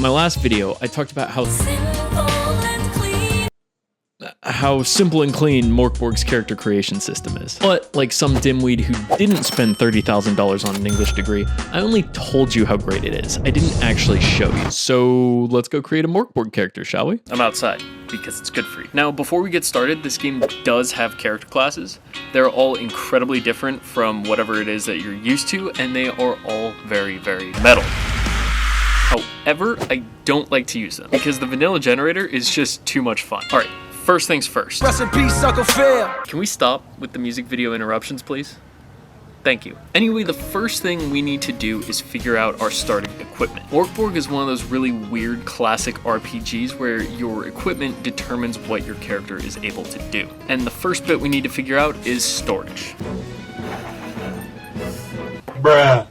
In my last video, I talked about how simple and clean Mork Borg's character creation system is. But like some dimweed who didn't spend $30,000 on an English degree, I only told you how great it is. I didn't actually show you. So let's go create a Mork Borg character, shall we? I'm outside because it's good for you. Now, before we get started, this game does have character classes. They're all incredibly different from whatever it is that you're used to, and they are all very, very metal. However, I don't like to use them because the vanilla generator is just too much fun. All right. First things first. Rest in peace, Uncle Phil. Can we stop with the music video interruptions, please? Thank you. Anyway, the first thing we need to do is figure out our starting equipment. Mork Borg is one of those really weird classic RPGs where your equipment determines what your character is able to do. And the first bit we need to figure out is storage. Bruh.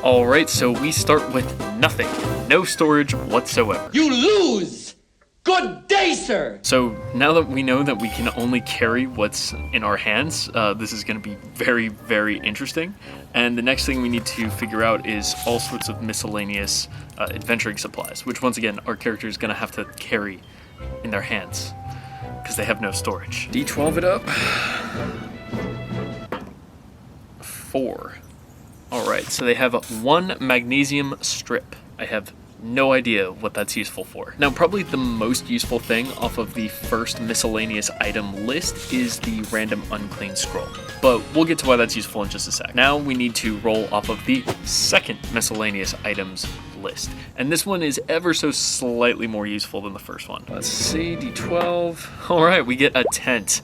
Alright, so we start with nothing. No storage whatsoever. You lose! Good day, sir! So now that we know that we can only carry what's in our hands, this is going to be very, very interesting. And the next thing we need to figure out is all sorts of miscellaneous adventuring supplies, which once again, our character is going to have to carry in their hands because they have no storage. D12 it up. 4. Alright, so they have 1 magnesium strip. I have no idea what that's useful for. Now, probably the most useful thing off of the first miscellaneous item list is the random unclean scroll, but we'll get to why that's useful in just a sec. Now we need to roll off of the second miscellaneous items list, and this one is ever so slightly more useful than the first one. Let's see, D12. All right, we get a tent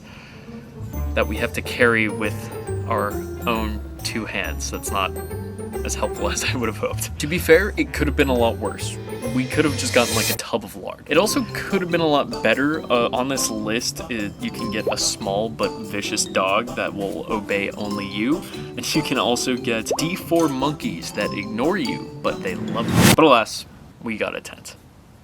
that we have to carry with our own 2 hands. That's not as helpful as I would have hoped. To be fair, it could have been a lot worse. We could have just gotten like a tub of lard. It also could have been a lot better. On this list, you can get a small but vicious dog that will obey only you. And you can also get D4 monkeys that ignore you, but they love you. But alas, we got a tent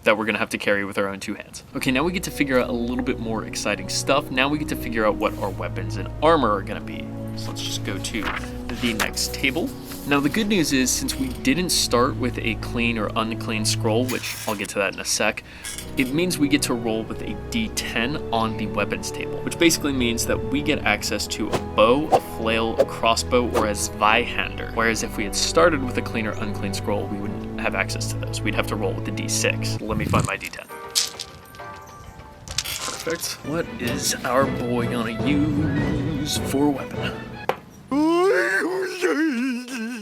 that we're gonna have to carry with our own 2 hands. Okay, now we get to figure out a little bit more exciting stuff. Now we get to figure out what our weapons and armor are gonna be. So let's just go to the next table. Now the good news is, since we didn't start with a clean or unclean scroll, which I'll get to that in a sec, it means we get to roll with a D10 on the weapons table, which basically means that we get access to a bow, a flail, a crossbow, or a Zweihander. Whereas if we had started with a clean or unclean scroll, we wouldn't have access to those. We'd have to roll with the D6. Let me find my D10. Perfect. What is our boy gonna use for a weapon?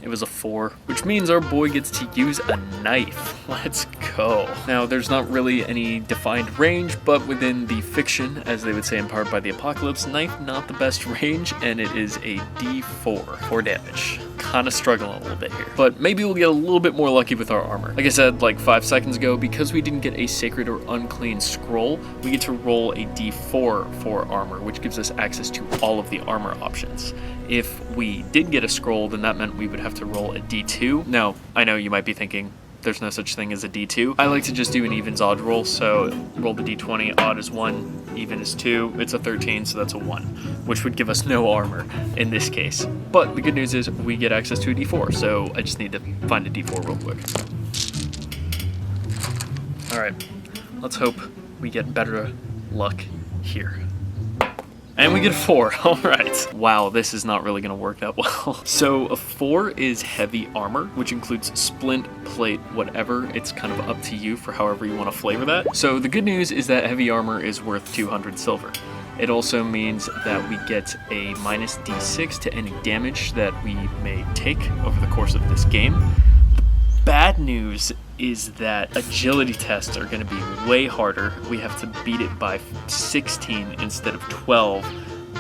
It was a 4, which means our boy gets to use a knife. Let's go. Now, there's not really any defined range, but within the fiction, as they would say in Powered by the Apocalypse, knife not the best range, and it is a D4 for damage. Kind of struggling a little bit here, but maybe we'll get a little bit more lucky with our armor. Like I said like 5 seconds ago, because we didn't get a sacred or unclean scroll, we get to roll a D4 for armor, which gives us access to all of the armor options. If we did get a scroll, then that meant we would have to roll a D2. Now, I know you might be thinking, there's no such thing as a D2. I like to just do an evens odd roll, so roll the D20, odd is 1, even is 2, it's a 13, so that's a 1, which would give us no armor in this case. But the good news is we get access to a D4, so I just need to find a D4 real quick. Alright, let's hope we get better luck here. And we get a 4, alright. Wow, this is not really gonna work that well. So a 4 is heavy armor, which includes splint, plate, whatever. It's kind of up to you for however you wanna flavor that. So the good news is that heavy armor is worth 200 silver. It also means that we get a minus D6 to any damage that we may take over the course of this game. Bad news is that agility tests are going to be way harder. We have to beat it by 16 instead of 12,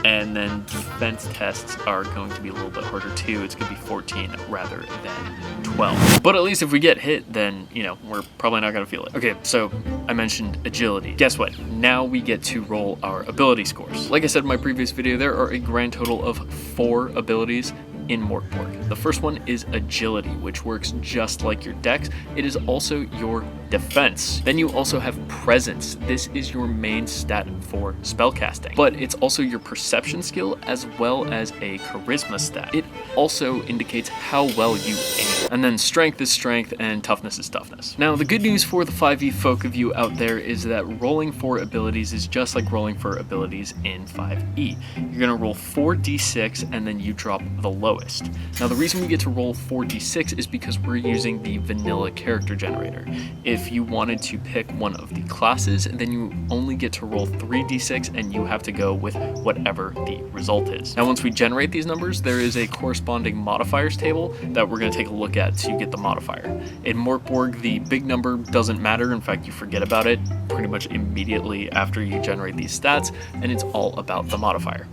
and then defense tests are going to be a little bit harder too. It's going to be 14 rather than 12. But at least if we get hit, then, you know, we're probably not going to feel it. Okay, so I mentioned agility. Guess what? Now we get to roll our ability scores. Like I said in my previous video, there are a grand total of 4 abilities in Mork Borg. The first one is agility, which works just like your dex. It is also your defense. Then you also have presence. This is your main stat for spellcasting, but it's also your perception skill as well as a charisma stat. It also indicates how well you aim. And then strength is strength and toughness is toughness. Now, the good news for the 5e folk of you out there is that rolling for abilities is just like rolling for abilities in 5e. You're gonna roll 4d6 and then you drop the lowest. Now, the reason we get to roll 4d6 is because we're using the vanilla character generator. If you wanted to pick one of the classes, then you only get to roll 3d6 and you have to go with whatever the result is. Now, once we generate these numbers, there is a corresponding modifiers table that we're going to take a look at to get the modifier. In Mork Borg, the big number doesn't matter. In fact, you forget about it pretty much immediately after you generate these stats, and it's all about the modifier.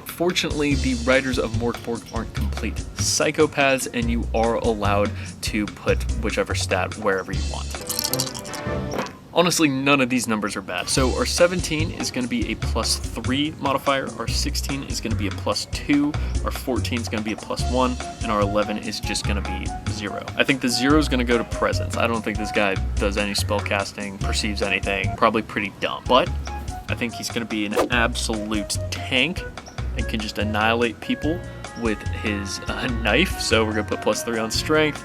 Fortunately, the writers of Mork Borg aren't complete psychopaths, and you are allowed to put whichever stat wherever you want. Honestly, none of these numbers are bad. So our 17 is going to be a +3 modifier, our 16 is going to be a +2, our 14 is going to be a +1, and our 11 is just going to be 0. I think the 0 is going to go to presence. I don't think this guy does any spell casting, perceives anything, probably pretty dumb. But I think he's going to be an absolute tank and can just annihilate people with his knife. So we're going to put +3 on strength,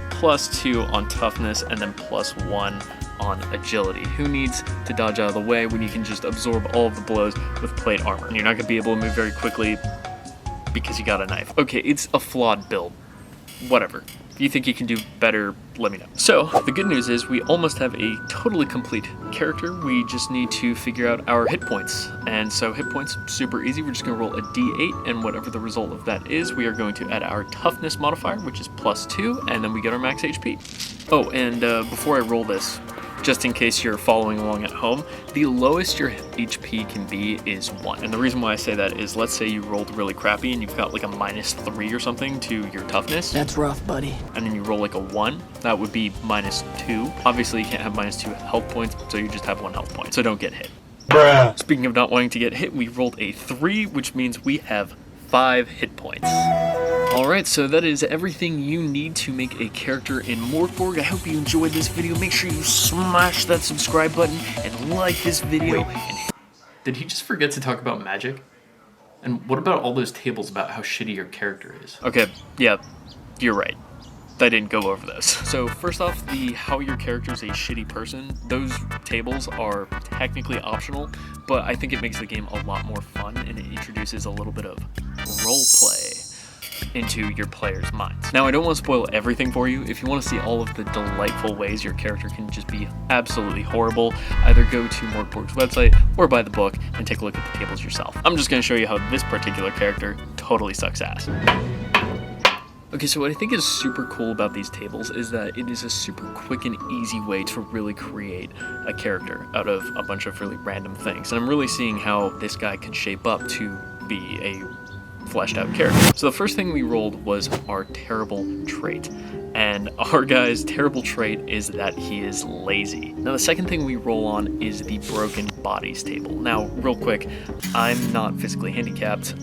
+2 on toughness, and then +1 on agility. Who needs to dodge out of the way when you can just absorb all of the blows with plate armor? And you're not going to be able to move very quickly because you got a knife. Okay, it's a flawed build. Whatever. If you think you can do better, let me know. So, the good news is we almost have a totally complete character. We just need to figure out our hit points. And so hit points, super easy. We're just going to roll a d8, and whatever the result of that is, we are going to add our toughness modifier, which is +2, and then we get our max HP. Oh, and before I roll this, just in case you're following along at home, the lowest your HP can be is 1. And the reason why I say that is, let's say you rolled really crappy and you've got like a -3 or something to your toughness. That's rough, buddy. And then you roll like a 1, that would be -2. Obviously you can't have -2 health points, so you just have 1 health point, so don't get hit. Bruh. Speaking of not wanting to get hit, we rolled a 3, which means we have 5 hit points. Alright, so that is everything you need to make a character in Mork Borg. I hope you enjoyed this video. Make sure you smash that subscribe button and like this video. Did he just forget to talk about magic? And what about all those tables about how shitty your character is? Okay, yeah, you're right. I didn't go over those. So first off, the how your character is a shitty person, those tables are technically optional, but I think it makes the game a lot more fun and it introduces a little bit of role play into your players' minds. Now, I don't want to spoil everything for you. If you want to see all of the delightful ways your character can just be absolutely horrible, either go to Mork Borg's website or buy the book and take a look at the tables yourself. I'm just going to show you how this particular character totally sucks ass. Okay, so what I think is super cool about these tables is that it is a super quick and easy way to really create a character out of a bunch of really random things. And I'm really seeing how this guy could shape up to be a fleshed out character. So the first thing we rolled was our terrible trait. And our guy's terrible trait is that he is lazy. Now the second thing we roll on is the broken bodies table. Now, real quick, I'm not physically handicapped.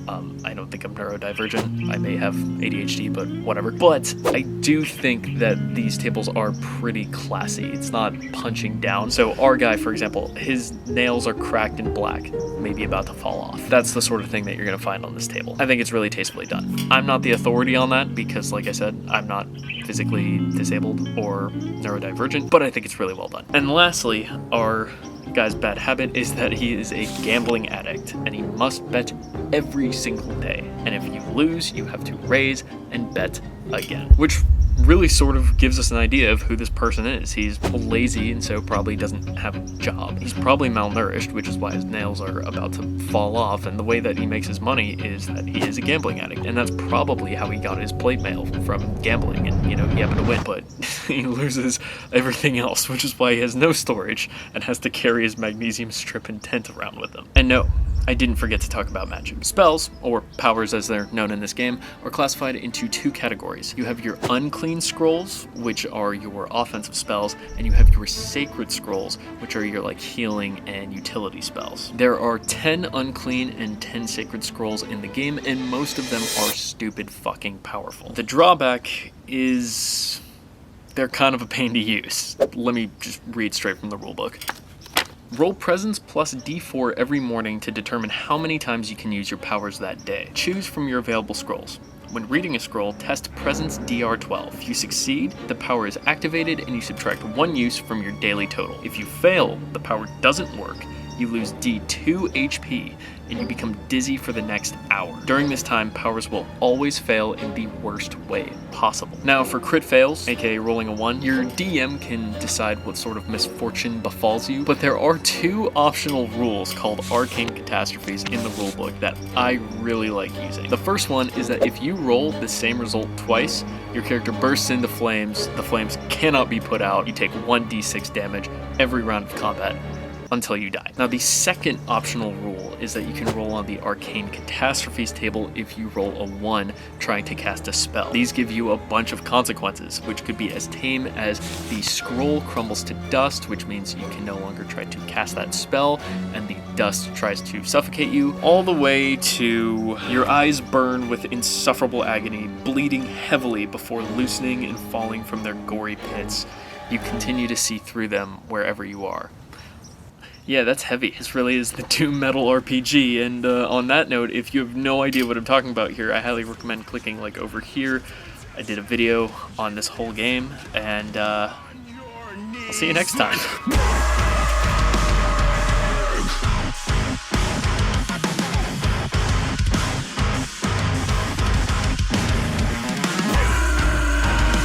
I don't think I'm neurodivergent. I may have ADHD, but whatever. But I do think that these tables are pretty classy. It's not punching down. So our guy, for example, his nails are cracked and black, maybe about to fall off. That's the sort of thing that you're gonna find on this table. I think it's really tastefully done. I'm not the authority on that because, like I said, I'm not physically disabled or neurodivergent, but I think it's really well done. And lastly, our guy's bad habit is that he is a gambling addict and he must bet every single day. And if you lose, you have to raise and bet again, which really sort of gives us an idea of who this person is. He's lazy and so probably doesn't have a job. He's probably malnourished, which is why his nails are about to fall off, and the way that he makes his money is that he is a gambling addict, and that's probably how he got his plate mail, from gambling, and he happened to win, but he loses everything else, which is why he has no storage and has to carry his magnesium strip and tent around with him. And no, I didn't forget to talk about magic. Spells, or powers as they're known in this game, are classified into two categories. You have your unclean scrolls, which are your offensive spells, and you have your sacred scrolls, which are your like healing and utility spells. There are 10 unclean and 10 sacred scrolls in the game, and most of them are stupid fucking powerful. The drawback is they're kind of a pain to use. Let me just read straight from the rulebook. Roll presence plus d4 every morning to determine how many times you can use your powers that day. Choose from your available scrolls. When reading a scroll, test presence DR12. If you succeed, the power is activated and you subtract 1 use from your daily total. If you fail, the power doesn't work, you lose D2 HP and you become dizzy for the next hour. During this time, powers will always fail in the worst way possible. Now for crit fails, aka rolling a 1, your DM can decide what sort of misfortune befalls you, but there are 2 optional rules called arcane catastrophes in the rulebook that I really like using. The first one is that if you roll the same result twice, your character bursts into flames, the flames cannot be put out, you take 1d6 damage every round of combat until you die. Now the second optional rule is that you can roll on the Arcane Catastrophes table if you roll a 1 trying to cast a spell. These give you a bunch of consequences, which could be as tame as the scroll crumbles to dust, which means you can no longer try to cast that spell, and the dust tries to suffocate you, all the way to your eyes burn with insufferable agony, bleeding heavily before loosening and falling from their gory pits. You continue to see through them wherever you are. Yeah, that's heavy. This really is the doom metal RPG, and on that note, if you have no idea what I'm talking about here, I highly recommend clicking like over here. I did a video on this whole game, and I'll see you next time.